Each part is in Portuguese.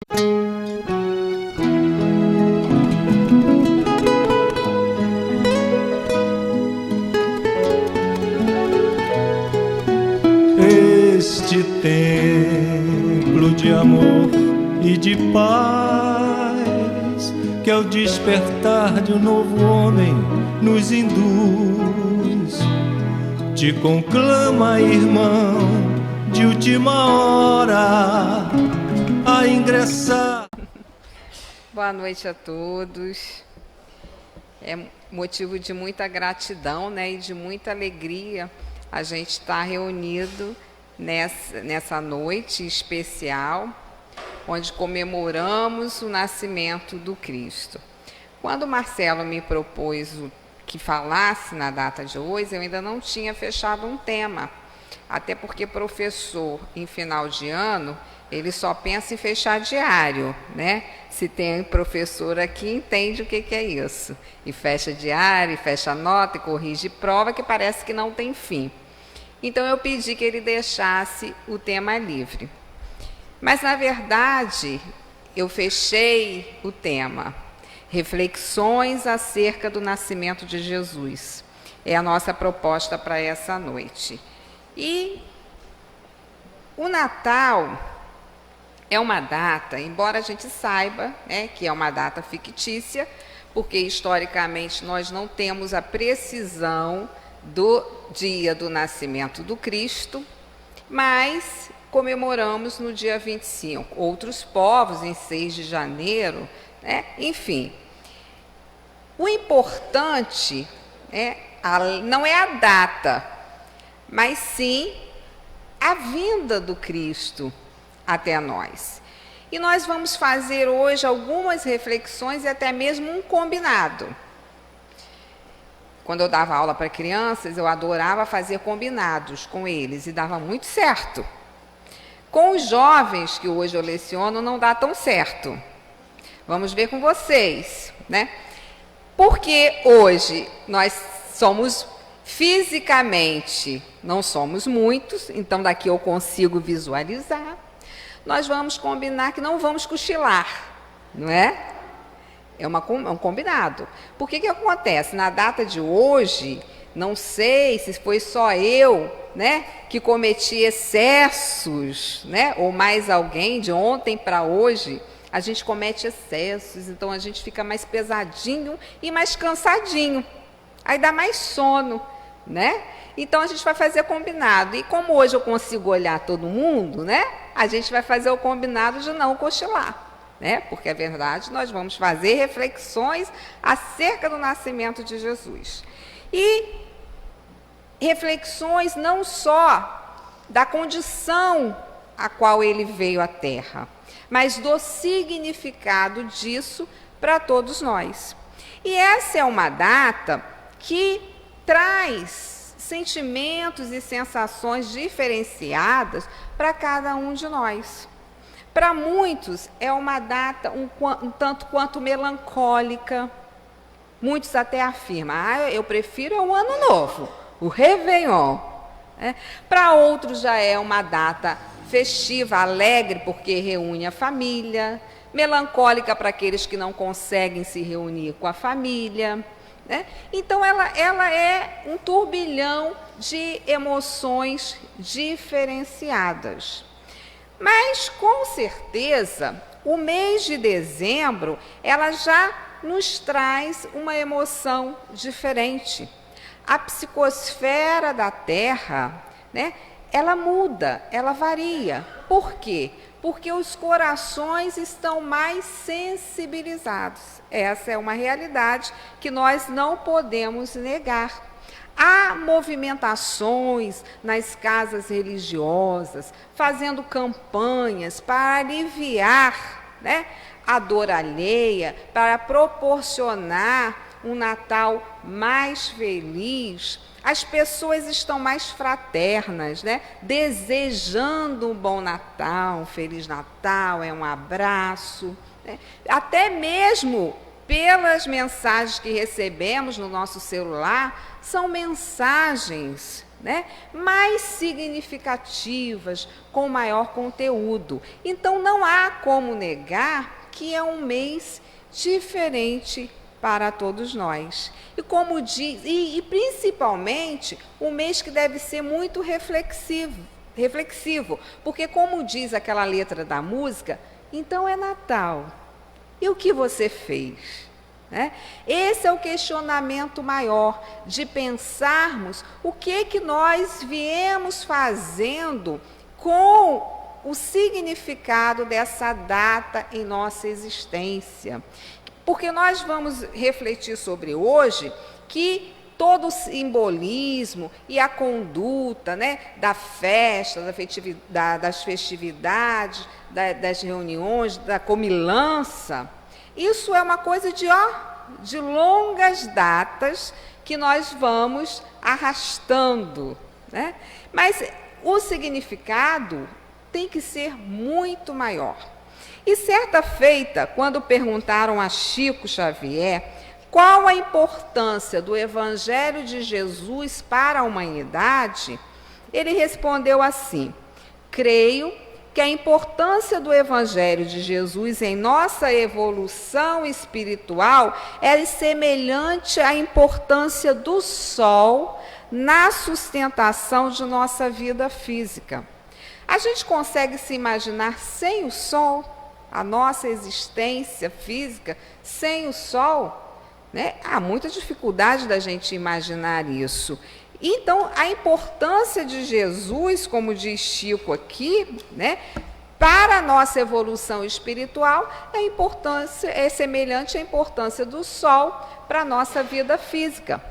Este templo de amor e de paz, que ao despertar de um novo homem nos induz, te conclama, irmão, de última hora a ingressar. Boa noite a todos. É motivo de muita gratidão, né, e de muita alegria a gente estar reunido nessa noite especial, onde comemoramos o nascimento do Cristo. Quando o Marcelo me propôs que falasse na data de hoje, eu ainda não tinha fechado um tema, até porque professor em final de ano, ele só pensa em fechar diário, né? Se tem professor aqui, entende o que é isso. E fecha diário, e fecha nota, e corrige prova, que parece que não tem fim. Então, eu pedi que ele deixasse o tema livre. Mas, na verdade, eu fechei o tema. Reflexões acerca do nascimento de Jesus. É a nossa proposta para essa noite. E o Natal é uma data, embora a gente saiba, né, que é uma data fictícia, porque historicamente nós não temos a precisão do dia do nascimento do Cristo, mas comemoramos no dia 25. Outros povos em 6 de janeiro, né? Enfim. O importante não é a data, mas sim a vinda do Cristo até nós. E nós vamos fazer hoje algumas reflexões e até mesmo um combinado. Quando eu dava aula para crianças, eu adorava fazer combinados com eles e dava muito certo. Com os jovens que hoje eu leciono, não dá tão certo. Vamos ver com vocês, né? Porque hoje nós somos fisicamente, não somos muitos, então daqui eu consigo visualizar. Nós vamos combinar que não vamos cochilar, não é? É um combinado. Por que acontece? Na data de hoje, não sei se foi só eu, né, que cometi excessos, né, ou mais alguém, de ontem para hoje, a gente comete excessos, então a gente fica mais pesadinho e mais cansadinho. Aí dá mais sono, né? Então a gente vai fazer combinado. E como hoje eu consigo olhar todo mundo, né, a gente vai fazer o combinado de não cochilar. Né? Porque é verdade, nós vamos fazer reflexões acerca do nascimento de Jesus. E reflexões não só da condição a qual ele veio à Terra, mas do significado disso para todos nós. E essa é uma data que traz sentimentos e sensações diferenciadas para cada um de nós. Para muitos, é uma data um tanto quanto melancólica. Muitos até afirmam, eu prefiro o Ano Novo, o Réveillon. Para outros, já é uma data festiva, alegre, porque reúne a família. Melancólica para aqueles que não conseguem se reunir com a família. Né? Então, ela é um turbilhão de emoções diferenciadas. Mas, com certeza, o mês de dezembro, ela já nos traz uma emoção diferente. A psicosfera da Terra, né, ela muda, ela varia. Por quê? Porque os corações estão mais sensibilizados. Essa é uma realidade que nós não podemos negar. Há movimentações nas casas religiosas, fazendo campanhas para aliviar, né, a dor alheia, para proporcionar um Natal mais feliz. As pessoas estão mais fraternas, né, desejando um bom Natal, um Feliz Natal, um abraço. Né? Até mesmo pelas mensagens que recebemos no nosso celular, são mensagens né, mais significativas, com maior conteúdo. Então, não há como negar que é um mês diferente para todos nós. E como diz, e principalmente um mês que deve ser muito reflexivo, porque como diz aquela letra da música, então é Natal. E o que você fez? Né? Esse é o questionamento maior, de pensarmos o que nós viemos fazendo com o significado dessa data em nossa existência. Porque nós vamos refletir sobre hoje que todo o simbolismo e a conduta, né, da festa, das festividades, das reuniões, da comilança, isso é uma coisa de longas datas que nós vamos arrastando, né? Mas o significado tem que ser muito maior. E certa feita, quando perguntaram a Chico Xavier qual a importância do Evangelho de Jesus para a humanidade, ele respondeu assim: creio que a importância do Evangelho de Jesus em nossa evolução espiritual é semelhante à importância do sol na sustentação de nossa vida física. A gente consegue se imaginar sem o sol, a nossa existência física sem o sol? Né? Há muita dificuldade da gente imaginar isso. Então, a importância de Jesus, como diz Chico aqui, né, para a nossa evolução espiritual, é semelhante à importância do sol para a nossa vida física.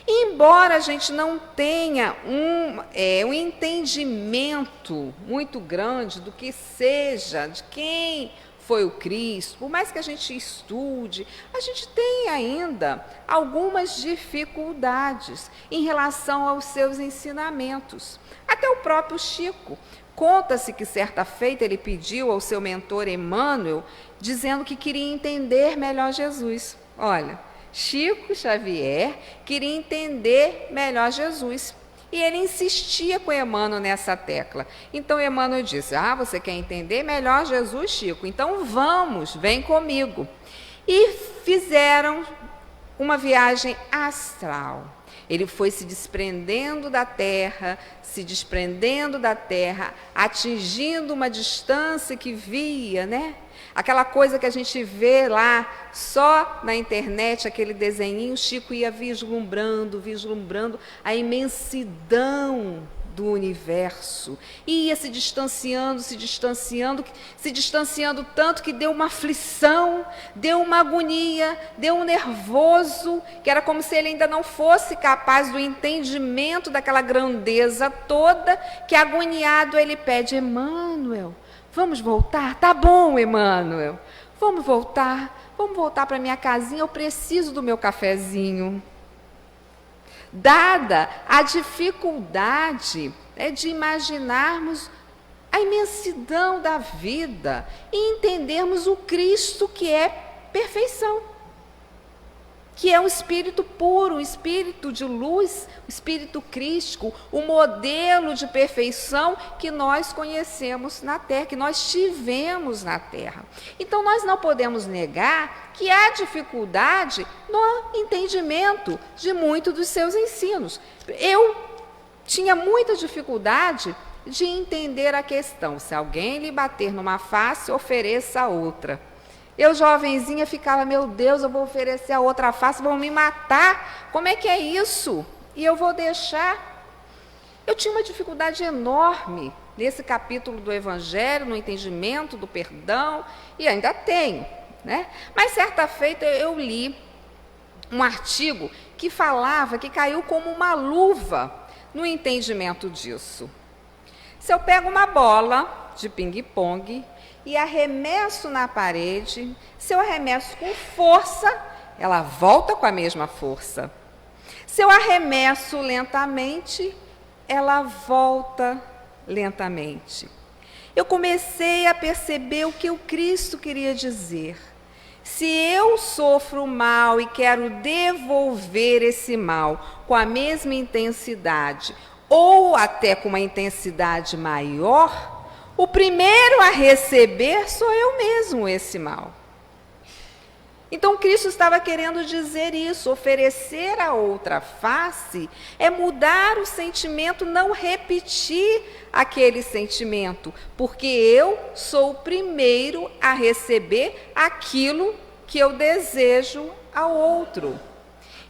E, embora a gente não tenha um entendimento muito grande do que seja, de quem foi o Cristo, por mais que a gente estude, a gente tem ainda algumas dificuldades em relação aos seus ensinamentos. Até o próprio Chico, conta-se que certa feita ele pediu ao seu mentor Emmanuel, dizendo que queria entender melhor Jesus. Olha, Chico Xavier queria entender melhor Jesus. E ele insistia com Emmanuel nessa tecla. Então Emmanuel disse: você quer entender melhor Jesus, Chico? Então vem comigo. E fizeram uma viagem astral. Ele foi se desprendendo da terra, atingindo uma distância que via, né? Aquela coisa que a gente vê lá só na internet, aquele desenhinho, Chico ia vislumbrando a imensidão do universo. E ia se distanciando tanto que deu uma aflição, deu uma agonia, deu um nervoso, que era como se ele ainda não fosse capaz do entendimento daquela grandeza toda, que agoniado ele pede: Emmanuel, vamos voltar? Tá bom, Emmanuel, vamos voltar para minha casinha, eu preciso do meu cafezinho. Dada a dificuldade de imaginarmos a imensidão da vida e entendermos o Cristo, que é perfeição, que é um espírito puro, um espírito de luz, o espírito crístico, o modelo de perfeição que nós conhecemos na Terra, que nós tivemos na Terra. Então, nós não podemos negar que há dificuldade no entendimento de muitos dos seus ensinos. Eu tinha muita dificuldade de entender a questão: se alguém lhe bater numa face, ofereça a outra. Eu, jovenzinha, ficava: meu Deus, eu vou oferecer a outra face, vão me matar, como é que é isso? E eu vou deixar? Eu tinha uma dificuldade enorme nesse capítulo do Evangelho, no entendimento do perdão, e ainda tenho, né? Mas certa feita eu li um artigo que falava que caiu como uma luva no entendimento disso. Se eu pego uma bola de ping-pong e arremesso na parede, se eu arremesso com força, ela volta com a mesma força. Se eu arremesso lentamente, ela volta lentamente. Eu comecei a perceber o que o Cristo queria dizer. Se eu sofro mal e quero devolver esse mal com a mesma intensidade, ou até com uma intensidade maior, o primeiro a receber sou eu mesmo esse mal. Então, Cristo estava querendo dizer isso, oferecer a outra face é mudar o sentimento, não repetir aquele sentimento, porque eu sou o primeiro a receber aquilo que eu desejo ao outro.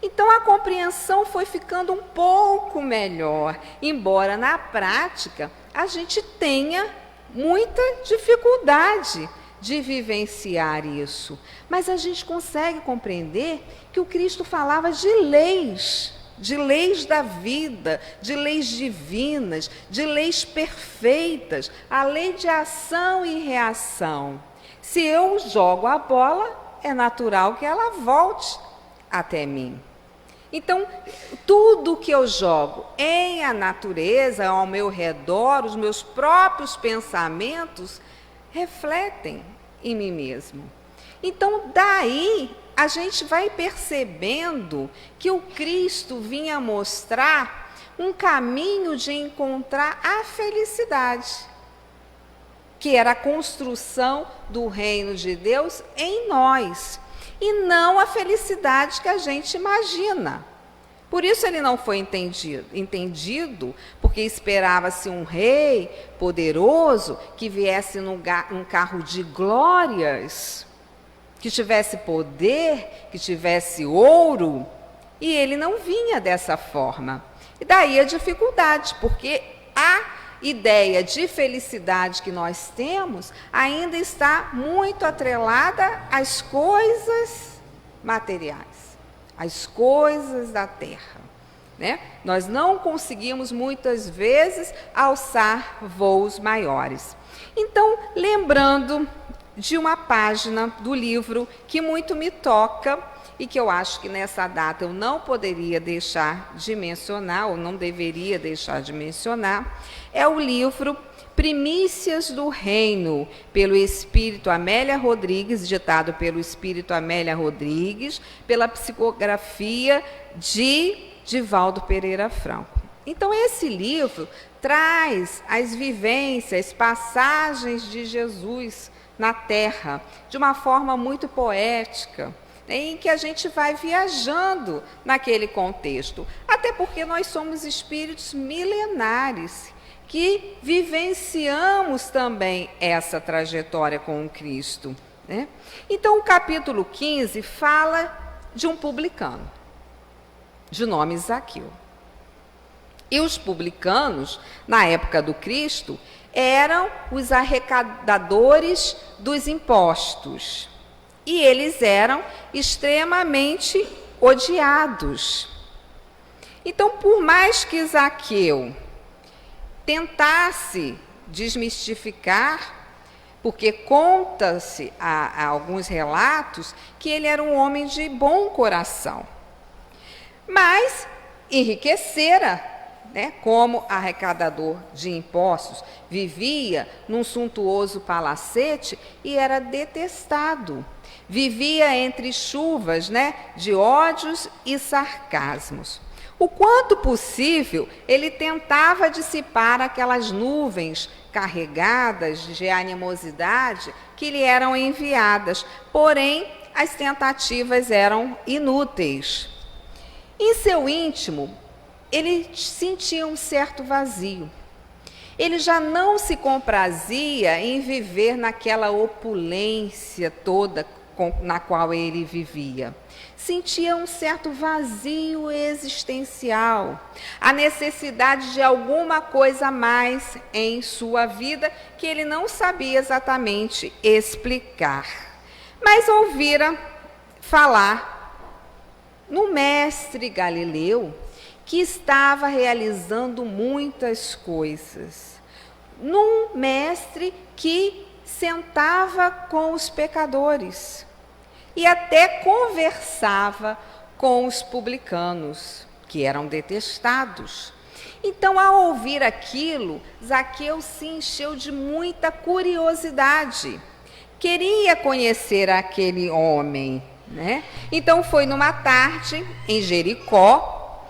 Então, a compreensão foi ficando um pouco melhor, embora na prática a gente tenha muita dificuldade de vivenciar isso. Mas a gente consegue compreender que o Cristo falava de leis da vida, de leis divinas, de leis perfeitas, a lei de ação e reação. Se eu jogo a bola, é natural que ela volte até mim. Então, tudo que eu jogo em a natureza, ao meu redor, os meus próprios pensamentos, refletem em mim mesmo. Então, daí, a gente vai percebendo que o Cristo vinha mostrar um caminho de encontrar a felicidade, que era a construção do reino de Deus em nós, e não a felicidade que a gente imagina. Por isso ele não foi entendido, porque esperava-se um rei poderoso que viesse num carro de glórias, que tivesse poder, que tivesse ouro, e ele não vinha dessa forma. E daí a dificuldade, porque a ideia de felicidade que nós temos ainda está muito atrelada às coisas materiais, às coisas da terra, né? Nós não conseguimos muitas vezes alçar voos maiores. Então, lembrando de uma página do livro que muito me toca e que eu acho que nessa data eu não poderia deixar de mencionar, ou não deveria deixar de mencionar, é o livro Primícias do Reino, pelo Espírito Amélia Rodrigues, ditado pelo Espírito Amélia Rodrigues, pela psicografia de Divaldo Pereira Franco. Então, esse livro traz as vivências, passagens de Jesus na Terra, de uma forma muito poética, em que a gente vai viajando naquele contexto, até porque nós somos espíritos milenares, que vivenciamos também essa trajetória com o Cristo, né? Então, o capítulo 15 fala de um publicano, de nome Zaqueu. E os publicanos, na época do Cristo, eram os arrecadadores dos impostos. E eles eram extremamente odiados. Então, por mais que Zaqueu tentasse desmistificar, porque conta-se a alguns relatos que ele era um homem de bom coração, mas enriquecera, né, como arrecadador de impostos, vivia num suntuoso palacete e era detestado. Vivia entre chuvas, né, de ódios e sarcasmos. O quanto possível, ele tentava dissipar aquelas nuvens carregadas de animosidade que lhe eram enviadas, porém, as tentativas eram inúteis. Em seu íntimo, ele sentia um certo vazio. Ele já não se comprazia em viver naquela opulência toda na qual ele vivia. Sentia um certo vazio existencial, a necessidade de alguma coisa a mais em sua vida que ele não sabia exatamente explicar. Mas ouvira falar no mestre Galileu, que estava realizando muitas coisas, num mestre que sentava com os pecadores e até conversava com os publicanos, que eram detestados. Então, ao ouvir aquilo, Zaqueu se encheu de muita curiosidade. Queria conhecer aquele homem, né? Então, foi numa tarde em Jericó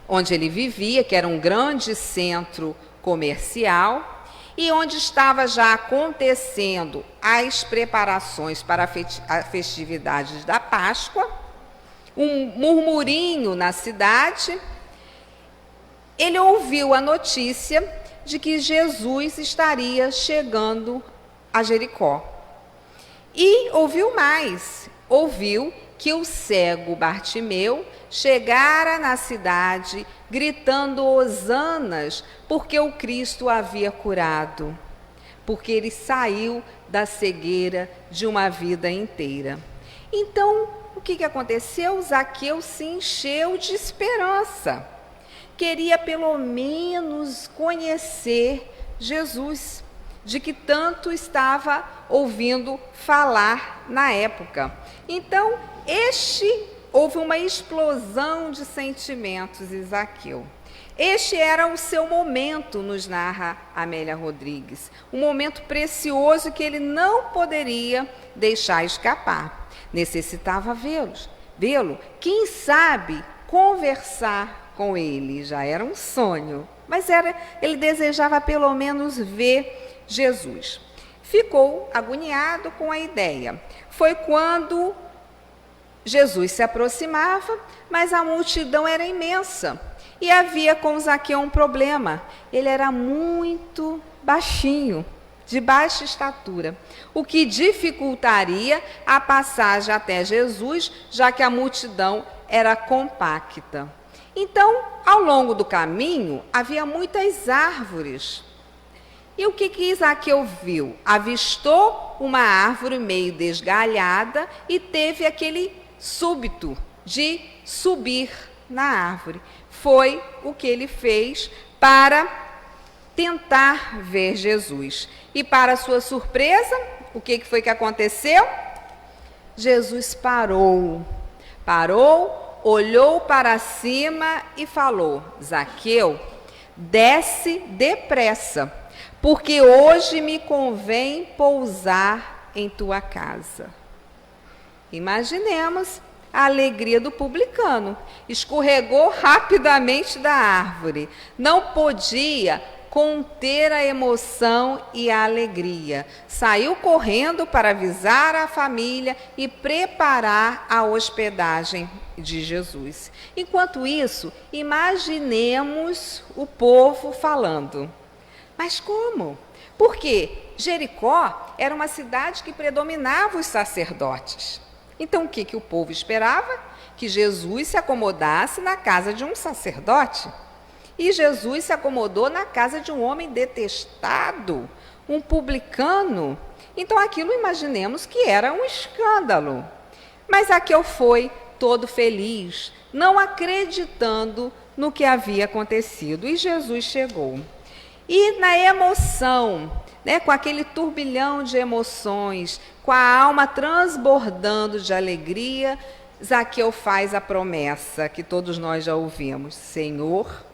onde ele vivia, que era um grande centro comercial, e onde estava já acontecendo as preparações para a festividade da Páscoa, um murmurinho na cidade, ele ouviu a notícia de que Jesus estaria chegando a Jericó. E ouviu mais, ouviu que o cego Bartimeu chegara na cidade gritando hosanas, porque o Cristo havia curado, porque ele saiu da cegueira de uma vida inteira. Então, o que aconteceu? Zaqueu se encheu de esperança. Queria pelo menos conhecer Jesus, de que tanto estava ouvindo falar na época. Então, houve uma explosão de sentimentos em Zaqueu. Este era o seu momento, nos narra Amélia Rodrigues, um momento precioso que ele não poderia deixar escapar. Necessitava vê-lo, quem sabe conversar com ele. Já era um sonho, mas ele desejava pelo menos ver Jesus. Ficou agoniado com a ideia. Foi quando Jesus se aproximava, mas a multidão era imensa. E havia com Zaqueu um problema. Ele era muito baixinho, de baixa estatura, o que dificultaria a passagem até Jesus, já que a multidão era compacta. Então, ao longo do caminho, havia muitas árvores. E o que Zaqueu viu? Avistou uma árvore meio desgalhada e teve aquele súbito de subir na árvore. Foi o que ele fez para tentar ver Jesus. E para sua surpresa, o que foi que aconteceu? Jesus parou, olhou para cima e falou: Zaqueu, desce depressa, porque hoje me convém pousar em tua casa. Imaginemos a alegria do publicano. Escorregou rapidamente da árvore. Não podia conter a emoção e a alegria. Saiu correndo para avisar a família e preparar a hospedagem de Jesus. Enquanto isso, imaginemos o povo falando. Mas como? Porque Jericó era uma cidade que predominava os sacerdotes. Então, o que o povo esperava? Que Jesus se acomodasse na casa de um sacerdote. E Jesus se acomodou na casa de um homem detestado, um publicano. Então, aquilo imaginemos que era um escândalo. Mas Zaqueu foi todo feliz, não acreditando no que havia acontecido. E Jesus chegou. E na emoção, com aquele turbilhão de emoções, com a alma transbordando de alegria, Zaqueu faz a promessa que todos nós já ouvimos: Senhor,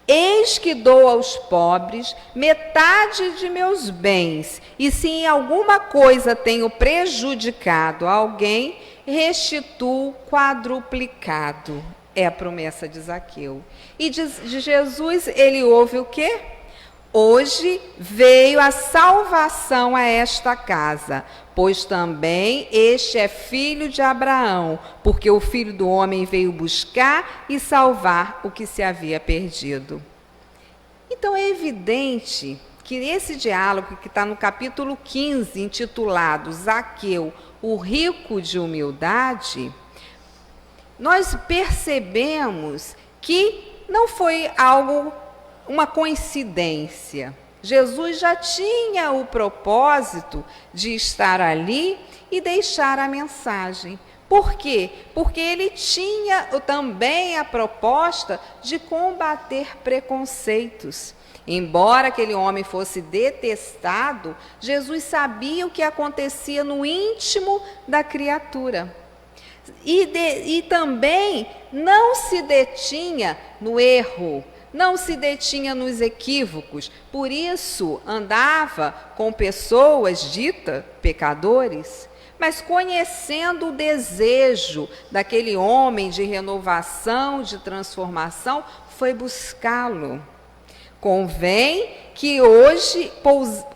eis que dou aos pobres metade de meus bens, e se em alguma coisa tenho prejudicado alguém, restituo quadruplicado. É a promessa de Zaqueu. E de Jesus ele ouve o quê? Hoje veio a salvação a esta casa, pois também este é filho de Abraão, porque o Filho do Homem veio buscar e salvar o que se havia perdido. Então é evidente que esse diálogo que está no capítulo 15, intitulado Zaqueu, o rico de humildade, nós percebemos que não foi uma coincidência. Jesus já tinha o propósito de estar ali e deixar a mensagem. Por quê? Porque ele tinha também a proposta de combater preconceitos. Embora aquele homem fosse detestado, Jesus sabia o que acontecia no íntimo da criatura. E também não se detinha no erro, não se detinha nos equívocos, por isso andava com pessoas ditas pecadores, mas conhecendo o desejo daquele homem de renovação, de transformação, foi buscá-lo.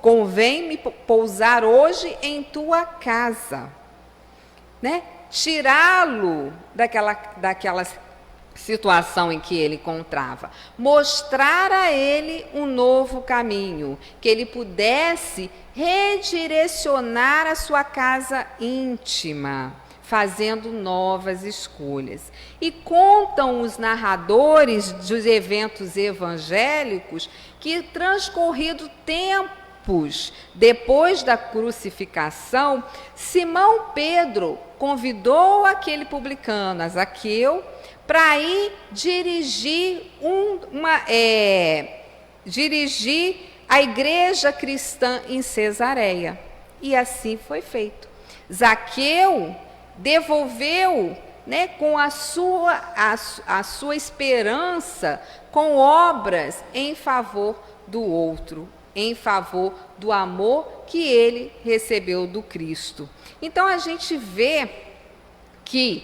Convém-me pousar hoje em tua casa, né? Tirá-lo daquela situação em que ele encontrava, mostrar a ele um novo caminho, que ele pudesse redirecionar a sua casa íntima, fazendo novas escolhas. E contam os narradores dos eventos evangélicos que, transcorrido tempos depois da crucificação, Simão Pedro convidou aquele publicano, Zaqueu, para ir dirigir a igreja cristã em Cesareia. E assim foi feito. Zaqueu devolveu, né, com a sua esperança, com obras em favor do outro, em favor do amor que ele recebeu do Cristo. Então a gente vê que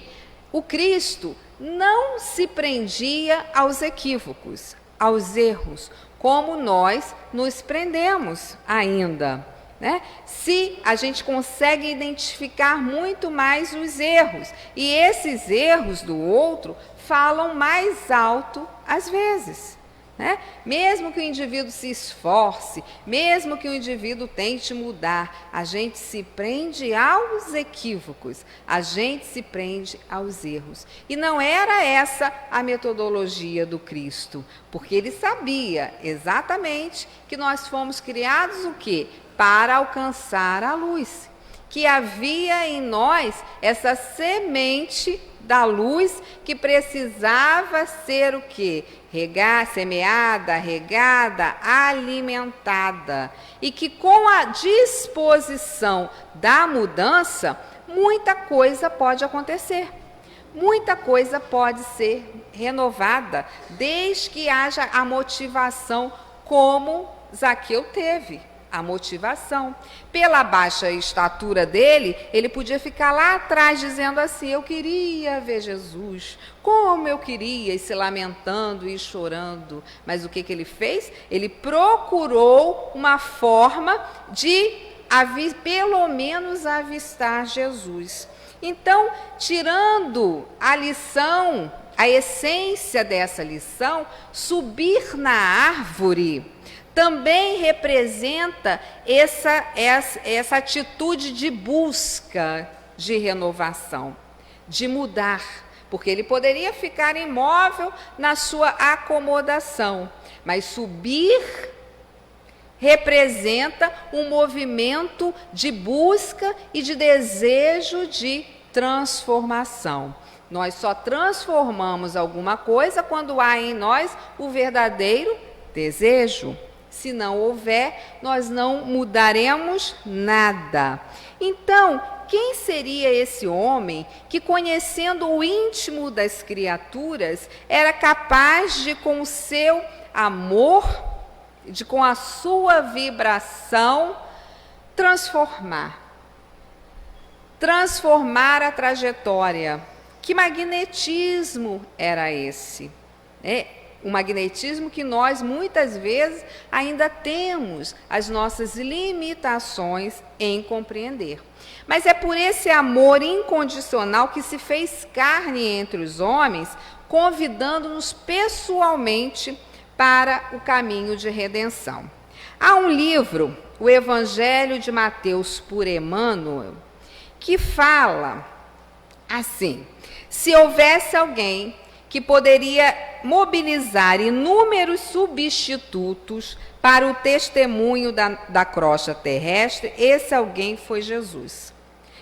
o Cristo não se prendia aos equívocos, aos erros, como nós nos prendemos ainda, né? Se a gente consegue identificar muito mais os erros, e esses erros do outro falam mais alto às vezes, né? Mesmo que o indivíduo se esforce, mesmo que o indivíduo tente mudar, a gente se prende aos equívocos, a gente se prende aos erros. E não era essa a metodologia do Cristo, porque ele sabia exatamente que nós fomos criados o quê? Para alcançar a luz, que havia em nós essa semente da luz que precisava ser o quê? Semeada, regada, alimentada. E que com a disposição da mudança, muita coisa pode acontecer. Muita coisa pode ser renovada, desde que haja a motivação, como Zaqueu teve. A motivação. Pela baixa estatura dele, ele podia ficar lá atrás dizendo assim: eu queria ver Jesus, como eu queria, e se lamentando e chorando. Mas o que ele fez? Ele procurou uma forma de pelo menos avistar Jesus. Então, tirando a lição, a essência dessa lição, subir na árvore também representa essa atitude de busca, de renovação, de mudar, porque ele poderia ficar imóvel na sua acomodação, mas subir representa um movimento de busca e de desejo de transformação. Nós só transformamos alguma coisa quando há em nós o verdadeiro desejo. Se não houver, nós não mudaremos nada. Então, quem seria esse homem que, conhecendo o íntimo das criaturas, era capaz de, com o seu amor, com a sua vibração, transformar a trajetória? Que magnetismo era esse? O magnetismo que nós, muitas vezes, ainda temos as nossas limitações em compreender. Mas é por esse amor incondicional que se fez carne entre os homens, convidando-nos pessoalmente para o caminho de redenção. Há um livro, o Evangelho de Mateus por Emmanuel, que fala assim: se houvesse alguém que poderia mobilizar inúmeros substitutos para o testemunho da crosta terrestre, esse alguém foi Jesus.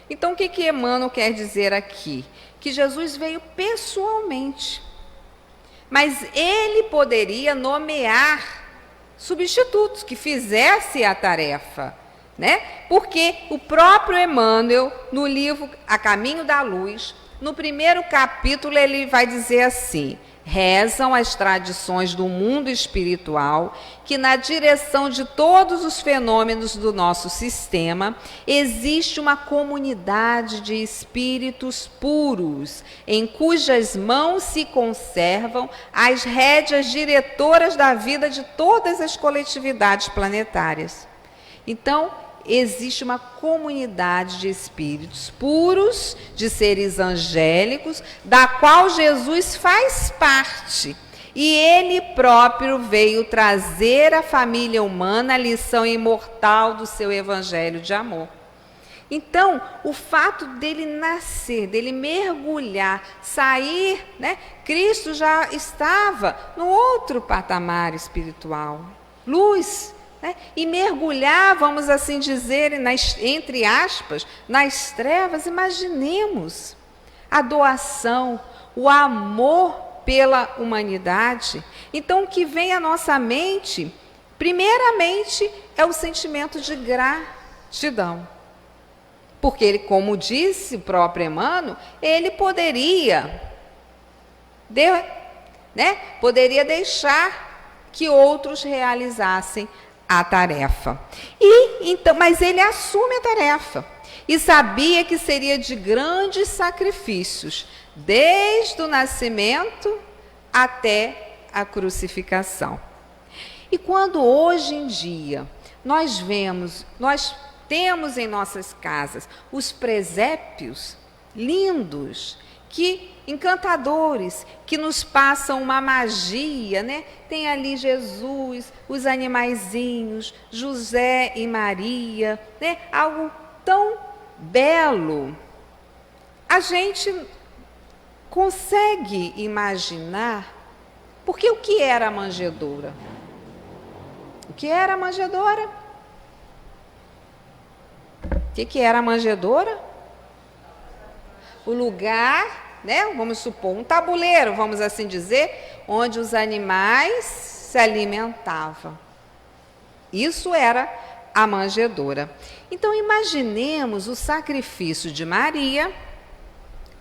Então, o que Emmanuel quer dizer aqui? Que Jesus veio pessoalmente, mas ele poderia nomear substitutos que fizessem a tarefa, né? Porque o próprio Emmanuel, no livro A Caminho da Luz, no primeiro capítulo, ele vai dizer assim: Rezam as tradições do mundo espiritual que, na direção de todos os fenômenos do nosso sistema, existe uma comunidade de espíritos puros, em cujas mãos se conservam as rédeas diretoras da vida de todas as coletividades planetárias. Então, existe uma comunidade de espíritos puros, de seres angélicos, da qual Jesus faz parte. E ele próprio veio trazer à família humana a lição imortal do seu evangelho de amor. Então, o fato dele nascer, dele mergulhar, sair, Cristo já estava no outro patamar espiritual. Luz. E mergulhar, vamos assim dizer, entre aspas, nas trevas. Imaginemos a doação, o amor pela humanidade. Então, o que vem à nossa mente, primeiramente, é o sentimento de gratidão. Porque ele, como disse o próprio Emmanuel, ele poderia deixar que outros realizassem a tarefa. Mas ele assume a tarefa e sabia que seria de grandes sacrifícios, desde o nascimento até a crucificação. E quando hoje em dia nós temos em nossas casas os presépios lindos, encantadores, que nos passam uma magia, Tem ali Jesus, os animaizinhos, José e Maria, Algo tão belo. A gente consegue imaginar, porque o que era a manjedoura? O que era a manjedoura? O que era a manjedoura? O lugar, vamos supor, um tabuleiro, vamos assim dizer, onde os animais se alimentavam. Isso era a manjedoura. Então, imaginemos o sacrifício de Maria,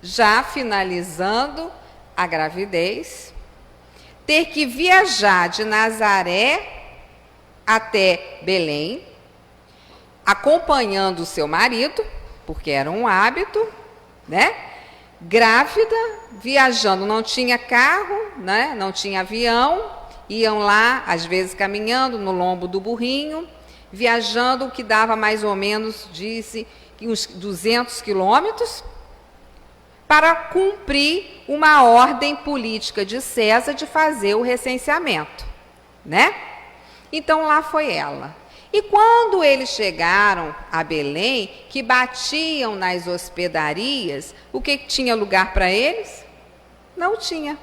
já finalizando a gravidez, ter que viajar de Nazaré até Belém, acompanhando o seu marido, porque era um hábito, grávida, viajando, não tinha carro, não tinha avião, iam lá, às vezes caminhando no lombo do burrinho, viajando, o que dava mais ou menos, disse, uns 200 quilômetros, para cumprir uma ordem política de César de fazer o recenseamento, Então lá foi ela. E quando eles chegaram a Belém, que batiam nas hospedarias, o que tinha lugar para eles? Não tinha.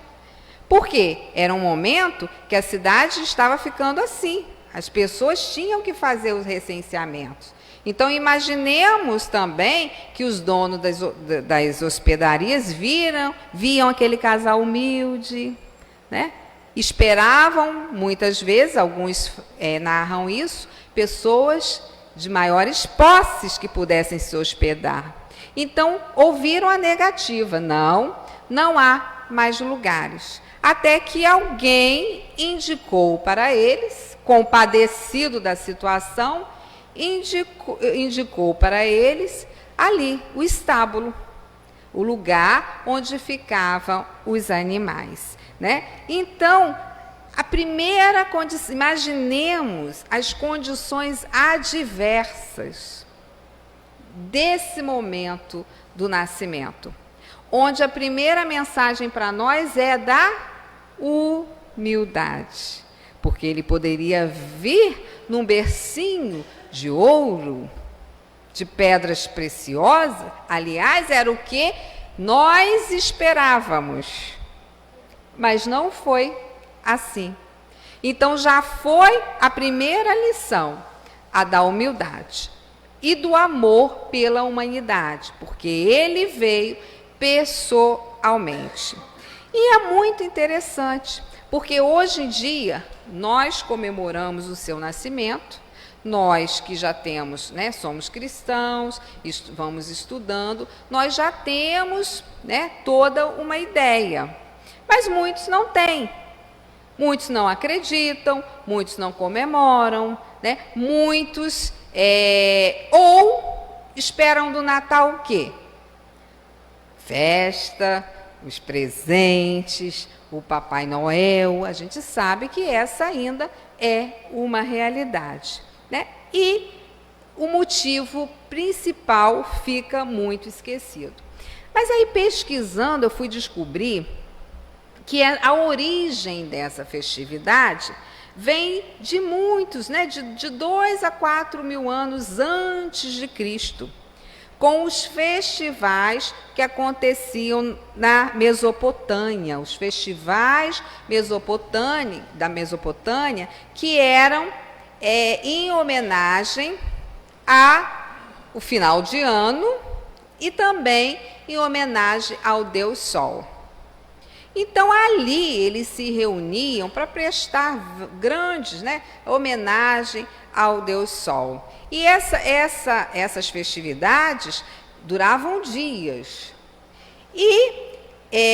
Por quê? Era um momento que a cidade estava ficando assim. As pessoas tinham que fazer os recenseamentos. Então, imaginemos também que os donos das hospedarias viam aquele casal humilde, Esperavam, muitas vezes, alguns narram isso, pessoas de maiores posses que pudessem se hospedar. Então, ouviram a negativa, não há mais lugares. Até que alguém indicou para eles, compadecido da situação, indicou para eles ali o estábulo, o lugar onde ficavam os animais. Então, a primeira condição, imaginemos as condições adversas desse momento do nascimento, onde a primeira mensagem para nós é da humildade, porque ele poderia vir num bercinho de ouro, de pedras preciosas. Aliás, era o que nós esperávamos, mas não foi assim. Então já foi a primeira lição, a da humildade e do amor pela humanidade, porque ele veio pessoalmente. E é muito interessante, porque hoje em dia nós comemoramos o seu nascimento, nós que já temos, somos cristãos, vamos estudando, nós já temos, toda uma ideia. Mas muitos não têm. Muitos não acreditam, muitos não comemoram, né? Muitos ou esperam do Natal o quê? Festa, os presentes, o Papai Noel. A gente sabe que essa ainda é uma realidade, né? E o motivo principal fica muito esquecido. Mas aí, pesquisando, eu fui descobrir que a origem dessa festividade vem de muitos, né, de 2 a 4 mil anos antes de Cristo, com os festivais que aconteciam na Mesopotâmia, os festivais da Mesopotâmia, que eram em homenagem ao final de ano e também em homenagem ao Deus Sol. Então, ali eles se reuniam para prestar grandes, né, homenagem ao Deus Sol. E essas festividades duravam dias. E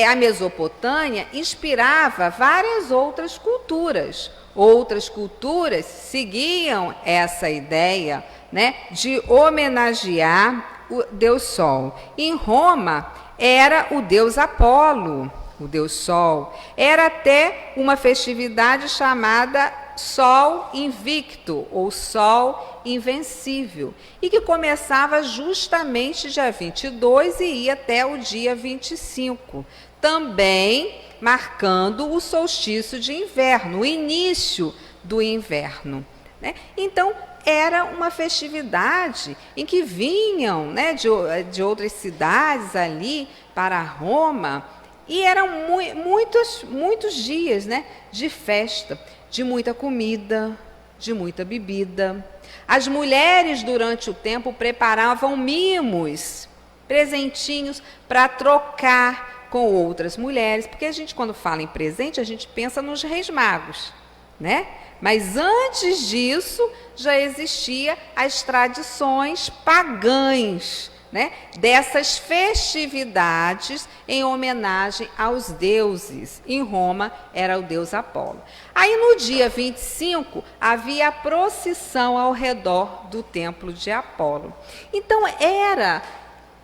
a Mesopotâmia inspirava várias outras culturas. Outras culturas seguiam essa ideia, né, de homenagear o Deus Sol. Em Roma, era o deus Apolo, o Deus Sol. Era até uma festividade chamada Sol Invicto, ou Sol Invencível, e que começava justamente dia 22 e ia até o dia 25, também marcando o solstício de inverno, o início do inverno, né? Então, era uma festividade em que vinham, né, de outras cidades ali para Roma. E eram muitos dias, né, de festa, de muita comida, de muita bebida. As mulheres, durante o tempo, preparavam mimos, presentinhos, para trocar com outras mulheres. Porque a gente, quando fala em presente, a gente pensa nos Reis Magos, né? Mas antes disso, já existiam as tradições pagãs, né, dessas festividades em homenagem aos deuses. Em Roma era o deus Apolo. Aí no dia 25 havia a procissão ao redor do templo de Apolo. Então era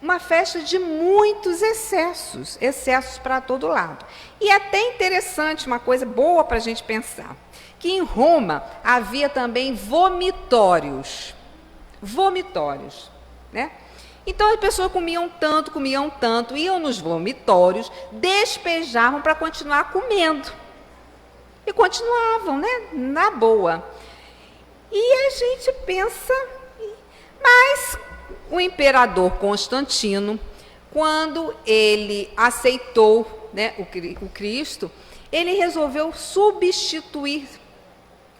uma festa de muitos excessos para todo lado. E até interessante, uma coisa boa para a gente pensar, que em Roma havia também vomitórios, né? Então as pessoas comiam tanto, iam nos vomitórios, despejavam para continuar comendo. E continuavam, né, na boa. E a gente pensa, mas o imperador Constantino, quando ele aceitou, né, o Cristo, ele resolveu substituir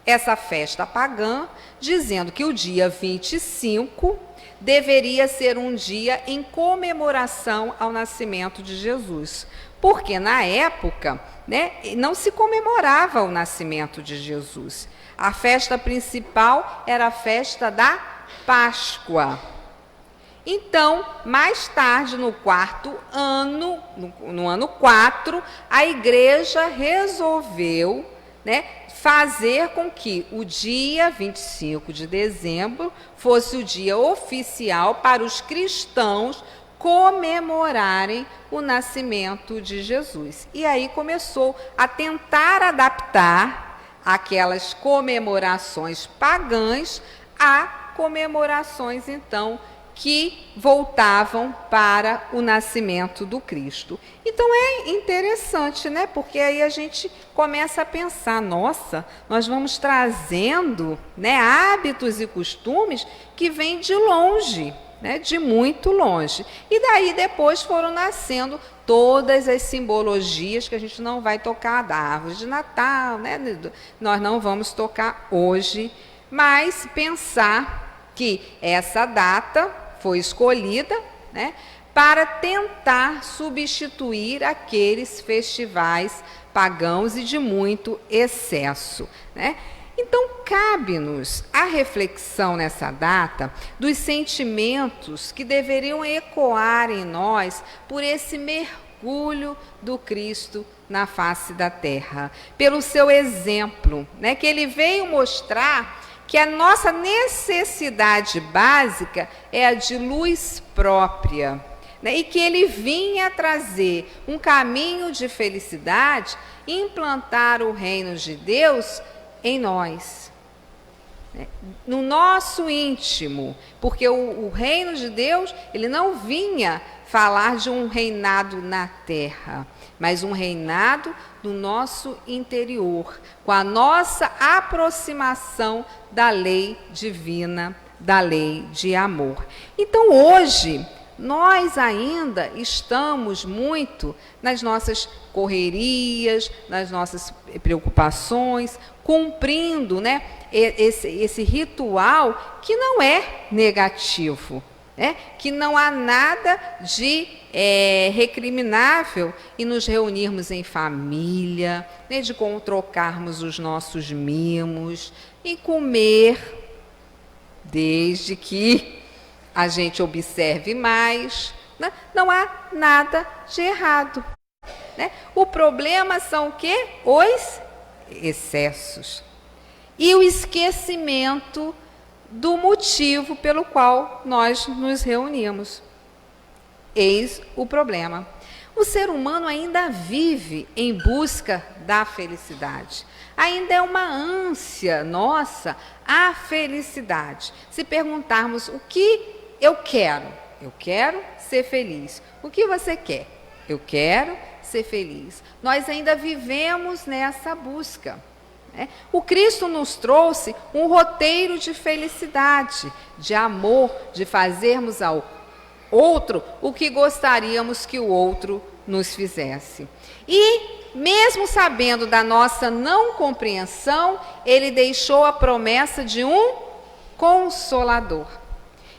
essa festa pagã, dizendo que o dia 25 deveria ser um dia em comemoração ao nascimento de Jesus. Porque na época, né, não se comemorava o nascimento de Jesus. A festa principal era a festa da Páscoa. Então, mais tarde, no ano 4, a igreja resolveu, né, fazer com que o dia 25 de dezembro fosse o dia oficial para os cristãos comemorarem o nascimento de Jesus. E aí começou a tentar adaptar aquelas comemorações pagãs a comemorações, então, que voltavam para o nascimento do Cristo. Então é interessante, né? Porque aí a gente começa a pensar, nossa, nós vamos trazendo, né, hábitos e costumes que vêm de longe, né, de muito longe. E daí depois foram nascendo todas as simbologias que a gente não vai tocar, da árvore de Natal, né? Nós não vamos tocar hoje, mas pensar que essa data foi escolhida, né, para tentar substituir aqueles festivais pagãos e de muito excesso, né? Então, cabe-nos a reflexão nessa data dos sentimentos que deveriam ecoar em nós por esse mergulho do Cristo na face da terra, pelo seu exemplo, né, que ele veio mostrar que a nossa necessidade básica é a de luz própria, né, e que ele vinha trazer um caminho de felicidade, implantar o reino de Deus em nós, né, no nosso íntimo, porque o reino de Deus, ele não vinha falar de um reinado na terra, mas um reinado no nosso interior, com a nossa aproximação da lei divina, da lei de amor. Então hoje, nós ainda estamos muito nas nossas correrias, nas nossas preocupações, cumprindo, né, esse ritual que não é negativo, né, que não há nada de recriminável em nos reunirmos em família, né, de trocarmos os nossos mimos e comer, desde que a gente observe mais, né? Não há nada de errado, né? O problema são o quê? Os excessos e o esquecimento do motivo pelo qual nós nos reunimos. Eis o problema. O ser humano ainda vive em busca da felicidade. Ainda é uma ânsia nossa a felicidade. Se perguntarmos o que eu quero ser feliz. O que você quer? Eu quero ser feliz. Nós ainda vivemos nessa busca, né? O Cristo nos trouxe um roteiro de felicidade, de amor, de fazermos ao outro o que gostaríamos que o outro nos fizesse. E, mesmo sabendo da nossa não compreensão, ele deixou a promessa de um Consolador.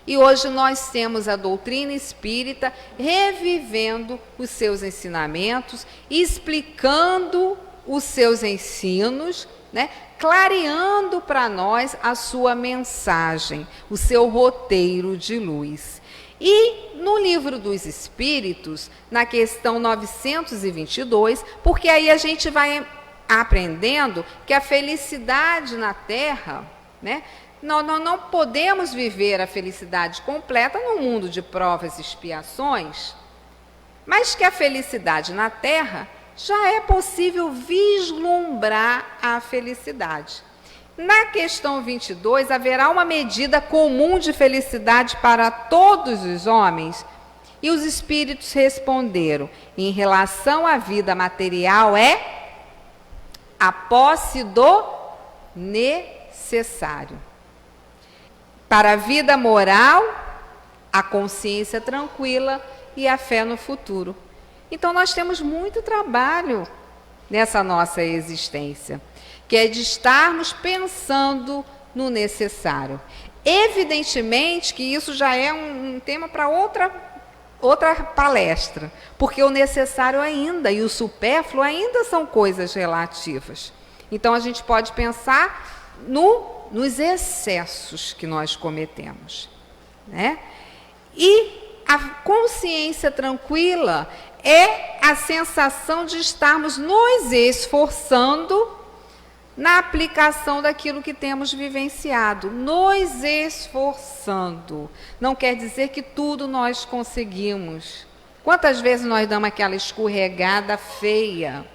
E hoje nós temos a doutrina espírita revivendo os seus ensinamentos, explicando os seus ensinos, né? Clareando para nós a sua mensagem, o seu roteiro de luz. E no Livro dos Espíritos, na questão 922, porque aí a gente vai aprendendo que a felicidade na Terra, né? Nós não podemos viver a felicidade completa no mundo de provas e expiações, mas que a felicidade na Terra já é possível vislumbrar a felicidade. Na questão 22, haverá uma medida comum de felicidade para todos os homens? E os espíritos responderam: em relação à vida material, é a posse do necessário. Para a vida moral, a consciência tranquila e a fé no futuro. Então nós temos muito trabalho nessa nossa existência, que é de estarmos pensando no necessário. Evidentemente que isso já é um tema para outra palestra, porque o necessário ainda e o supérfluo ainda são coisas relativas. Então a gente pode pensar nos excessos que nós cometemos, né? E a consciência tranquila é a sensação de estarmos nos esforçando na aplicação daquilo que temos vivenciado. Nos esforçando. Não quer dizer que tudo nós conseguimos. Quantas vezes nós damos aquela escorregada feia,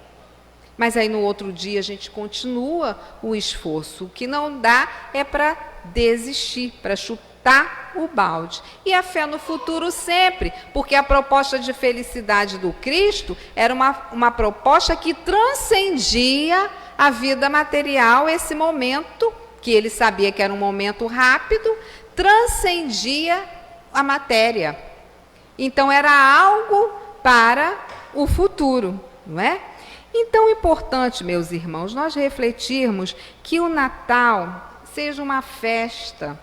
mas aí no outro dia a gente continua o esforço. O que não dá é para desistir, para chutar o balde. E a fé no futuro sempre, porque a proposta de felicidade do Cristo era uma proposta que transcendia a vida material, esse momento, que ele sabia que era um momento rápido, transcendia a matéria. Então era algo para o futuro, não é? Então é importante, meus irmãos, nós refletirmos que o Natal seja uma festa,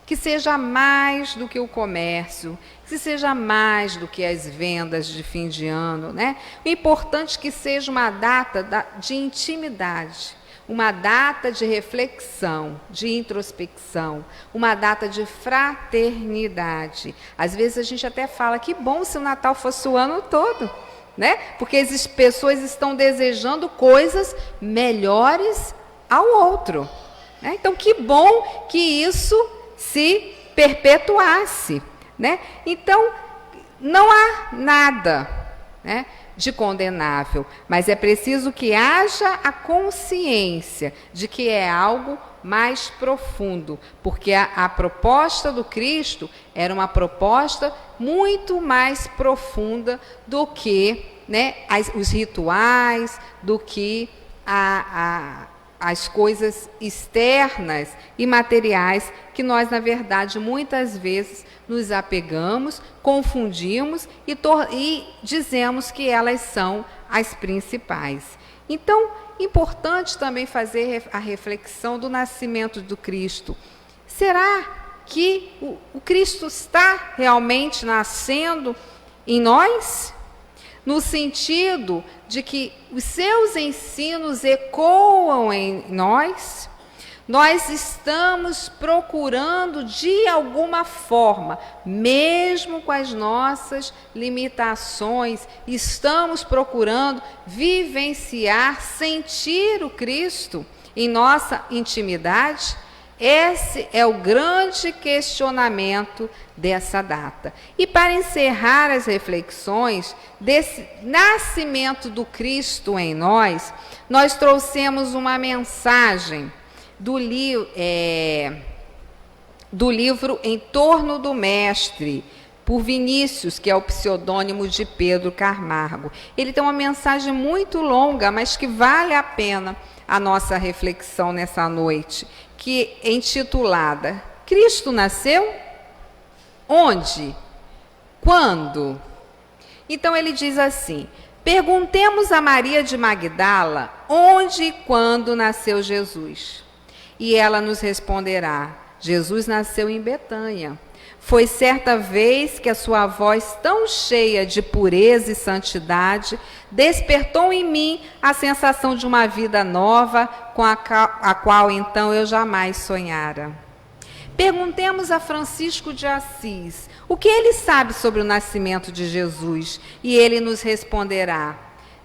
que seja mais do que o comércio, que seja mais do que as vendas de fim de ano, né? O importante é que seja uma data de intimidade, uma data de reflexão, de introspecção, uma data de fraternidade. Às vezes a gente até fala que bom se o Natal fosse o ano todo, né? Porque as pessoas estão desejando coisas melhores ao outro, né? Então, que bom que isso se perpetuasse, né? Então, não há nada, né, de condenável, mas é preciso que haja a consciência de que é algo mais profundo, porque a proposta do Cristo era uma proposta muito mais profunda do que, né, os rituais, do que as coisas externas e materiais que nós, na verdade, muitas vezes nos apegamos, confundimos e dizemos que elas são as principais. Então, importante também fazer a reflexão do nascimento do Cristo. Será que o Cristo está realmente nascendo em nós? No sentido de que os seus ensinos ecoam em nós? Nós estamos procurando, de alguma forma, mesmo com as nossas limitações, estamos procurando vivenciar, sentir o Cristo em nossa intimidade? Esse é o grande questionamento dessa data. E para encerrar as reflexões desse nascimento do Cristo em nós, nós trouxemos uma mensagem do livro Em Torno do Mestre, por Vinícius, que é o pseudônimo de Pedro Camargo. Ele tem uma mensagem muito longa, mas que vale a pena a nossa reflexão nessa noite, que é intitulada Cristo nasceu? Onde? Quando? Então ele diz assim: perguntemos a Maria de Magdala onde e quando nasceu Jesus. E ela nos responderá: Jesus nasceu em Betânia. Foi certa vez que a sua voz tão cheia de pureza e santidade despertou em mim a sensação de uma vida nova com a qual então eu jamais sonhara. Perguntemos a Francisco de Assis o que ele sabe sobre o nascimento de Jesus, e ele nos responderá: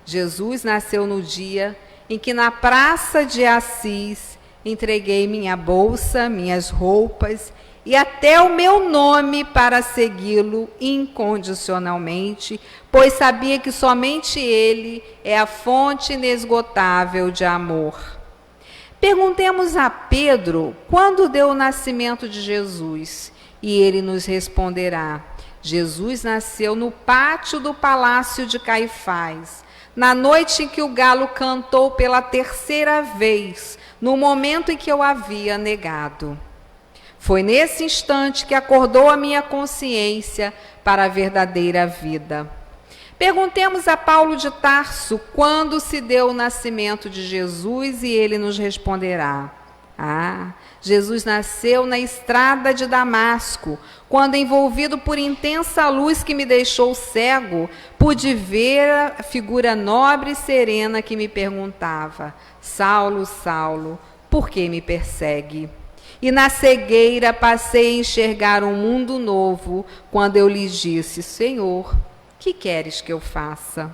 Jesus nasceu no dia em que na praça de Assis entreguei minha bolsa, minhas roupas e até o meu nome para segui-lo incondicionalmente, pois sabia que somente ele é a fonte inesgotável de amor. Perguntemos a Pedro quando deu o nascimento de Jesus, e ele nos responderá: Jesus nasceu no pátio do palácio de Caifás, na noite em que o galo cantou pela terceira vez, no momento em que eu havia negado. Foi nesse instante que acordou a minha consciência para a verdadeira vida. Perguntemos a Paulo de Tarso quando se deu o nascimento de Jesus, e ele nos responderá: Jesus nasceu na estrada de Damasco, quando, envolvido por intensa luz que me deixou cego, pude ver a figura nobre e serena que me perguntava: Saulo, Saulo, por que me persegue? E na cegueira passei a enxergar um mundo novo, quando eu lhes disse: Senhor, que queres que eu faça?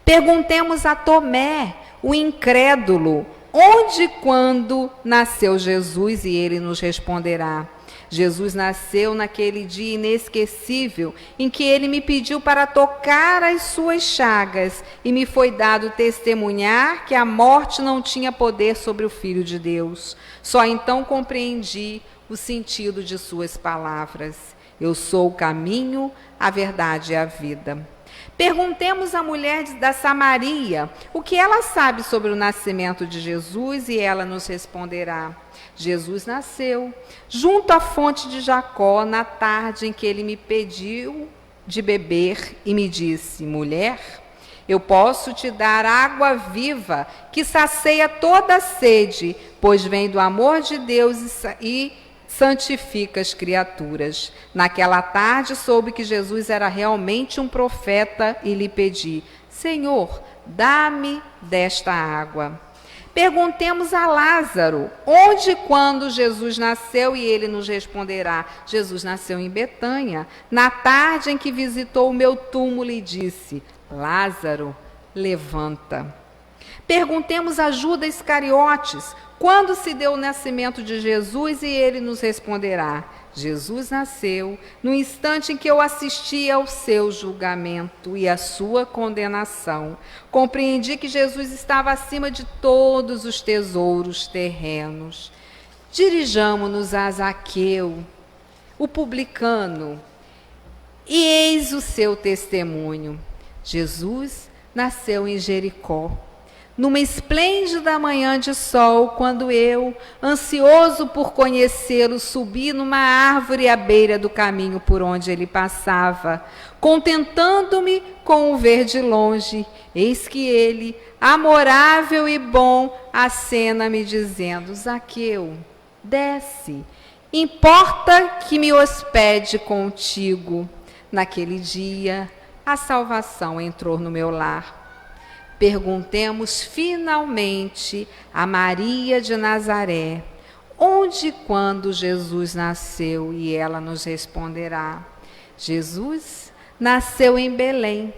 Perguntemos a Tomé, o incrédulo, onde e quando nasceu Jesus, e ele nos responderá: Jesus nasceu naquele dia inesquecível em que ele me pediu para tocar as suas chagas, e me foi dado testemunhar que a morte não tinha poder sobre o Filho de Deus. Só então compreendi o sentido de suas palavras: eu sou o caminho, a verdade e a vida. Perguntemos à mulher da Samaria o que ela sabe sobre o nascimento de Jesus, e ela nos responderá: Jesus nasceu junto à fonte de Jacó, na tarde em que ele me pediu de beber e me disse: mulher, eu posso te dar água viva que sacia toda a sede, pois vem do amor de Deus e santifica as criaturas. Naquela tarde soube que Jesus era realmente um profeta e lhe pedi: Senhor, dá-me desta água. Perguntemos a Lázaro onde e quando Jesus nasceu, e ele nos responderá: Jesus nasceu em Betânia, na tarde em que visitou o meu túmulo e disse: Lázaro, levanta. Perguntemos a Judas Iscariotes, quando se deu o nascimento de Jesus, e ele nos responderá: Jesus nasceu no instante em que eu assisti ao seu julgamento e à sua condenação. Compreendi que Jesus estava acima de todos os tesouros terrenos. Dirijamo-nos a Zaqueu, o publicano, e eis o seu testemunho. Jesus nasceu em Jericó, numa esplêndida manhã de sol, quando eu, ansioso por conhecê-lo, subi numa árvore à beira do caminho por onde ele passava, contentando-me com o ver de longe. Eis que ele, amorável e bom, acena-me dizendo: Zaqueu, desce, importa que me hospede contigo. Naquele dia, a salvação entrou no meu lar. Perguntemos finalmente a Maria de Nazaré, onde e quando Jesus nasceu, e ela nos responderá: Jesus nasceu em Belém,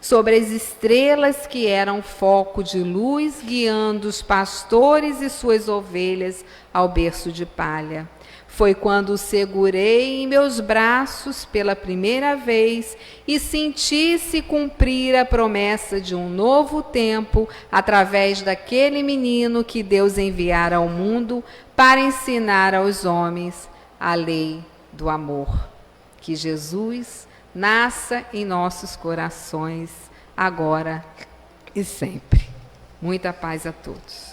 sobre as estrelas que eram foco de luz, guiando os pastores e suas ovelhas ao berço de palha. Foi quando o segurei em meus braços pela primeira vez e senti-se cumprir a promessa de um novo tempo através daquele menino que Deus enviara ao mundo para ensinar aos homens a lei do amor. Que Jesus nasça em nossos corações, agora e sempre. Muita paz a todos.